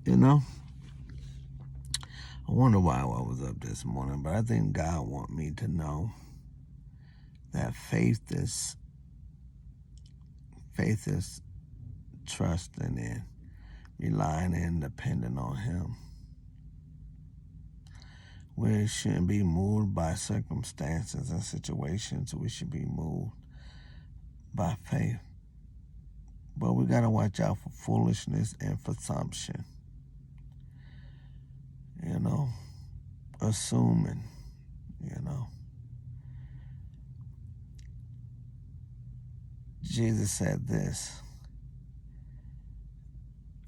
You know, I wonder why I was up this morning, but I think God want me to know that faith is trusting and relying and depending on Him. We shouldn't be moved by circumstances and situations. We should be moved by faith. But we got to watch out for foolishness and presumption. You know, assuming, you know. Jesus said this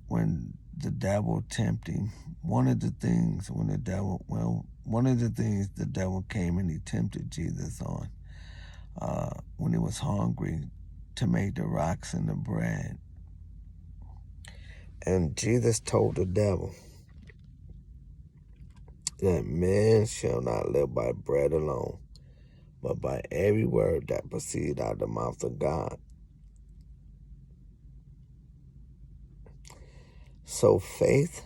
when the devil tempted him. One of the things the devil came and he tempted Jesus on when he was hungry to make the rocks into bread. And Jesus told the devil that man shall not live by bread alone, but by every word that proceeds out of the mouth of God. So faith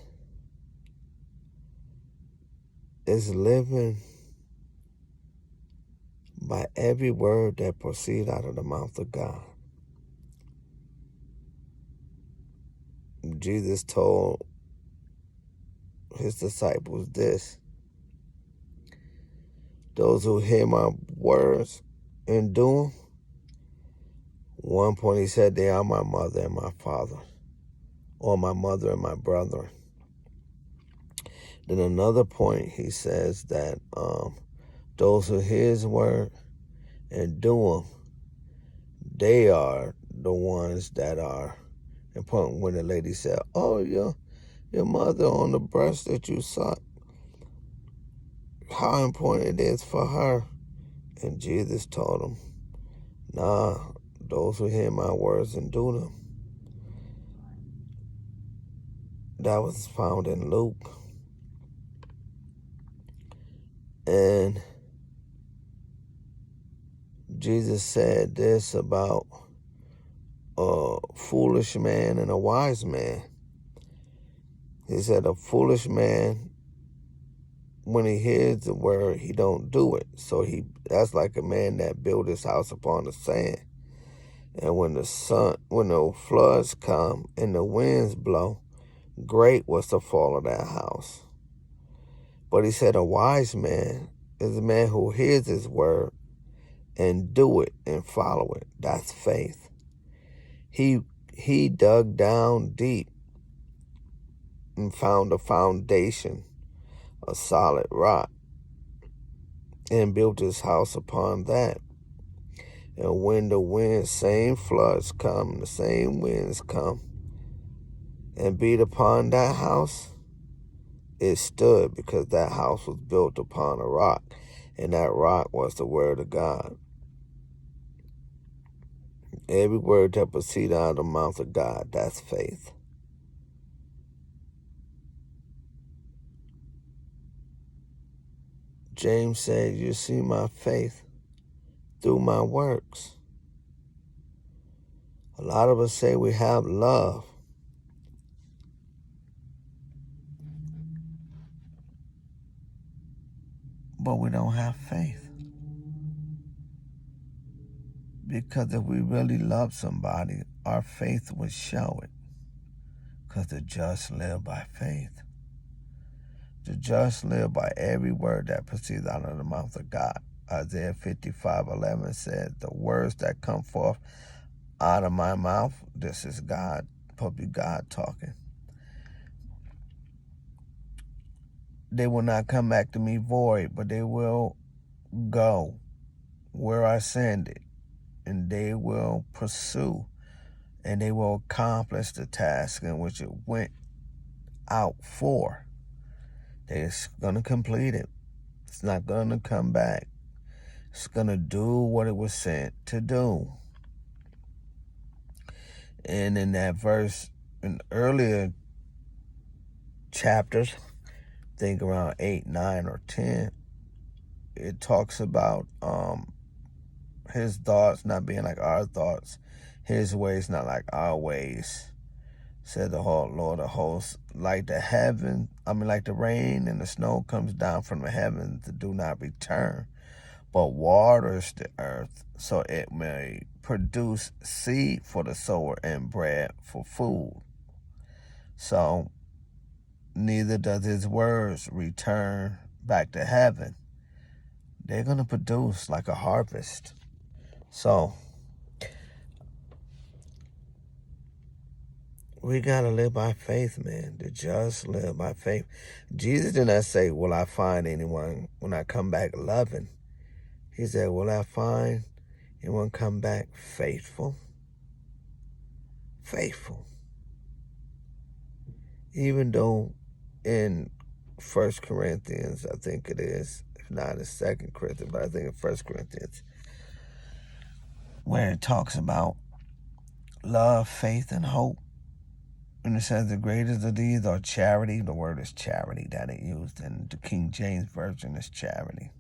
is living by every word that proceeds out of the mouth of God. Jesus told his disciples this: those who hear my words and do them. One point he said they are my mother and my father, or my mother and my brother. Then another point he says that those who hear his word and do them, they are the ones that are important. When the lady said, "Oh, your mother on the breast that you suck, how important it is for her." And Jesus told him, nah, those who hear my words and do them. That was found in Luke. And Jesus said this about a foolish man and a wise man. He said a foolish man, when he hears the word, he don't do it. So that's like a man that built his house upon the sand. And when the floods come and the winds blow, great was the fall of that house. But he said a wise man is a man who hears his word and do it and follow it. That's faith. He dug down deep and found a foundation, a solid rock, and built his house upon that. And when the same floods come, the same winds come and beat upon that house, it stood because that house was built upon a rock, and that rock was the word of God. Every word that proceeds out of the mouth of God, that's faith. James said, you see my faith through my works. A lot of us say we have love, but we don't have faith. Because if we really love somebody, our faith would show it. Because the just live by faith. The just live by every word that proceeds out of the mouth of God. Isaiah 55:11 said, the words that come forth out of my mouth, this is God, probably God talking. They will not come back to me void, but they will go where I send it. And they will pursue, and they will accomplish the task in which it went out for. They're going to complete it. It's not going to come back. It's going to do what it was sent to do. And in that verse, in earlier chapters, I think around 8, 9, or 10, it talks about his thoughts not being like our thoughts, his ways not like our ways. said the Lord of hosts, like the rain and the snow comes down from the heavens to do not return, but waters the earth, so it may produce seed for the sower and bread for food. So neither does his words return back to heaven. They're going to produce like a harvest. So we got to live by faith, man. To just live by faith. Jesus did not say, will I find anyone when I come back loving? He said, will I find anyone come back faithful? Faithful. Even though in 1 Corinthians, I think it is, if not in 2 Corinthians, but I think in 1 Corinthians, where it talks about love, faith, and hope. And it says the greatest of these are charity. The word is charity that it used in the King James Version is charity.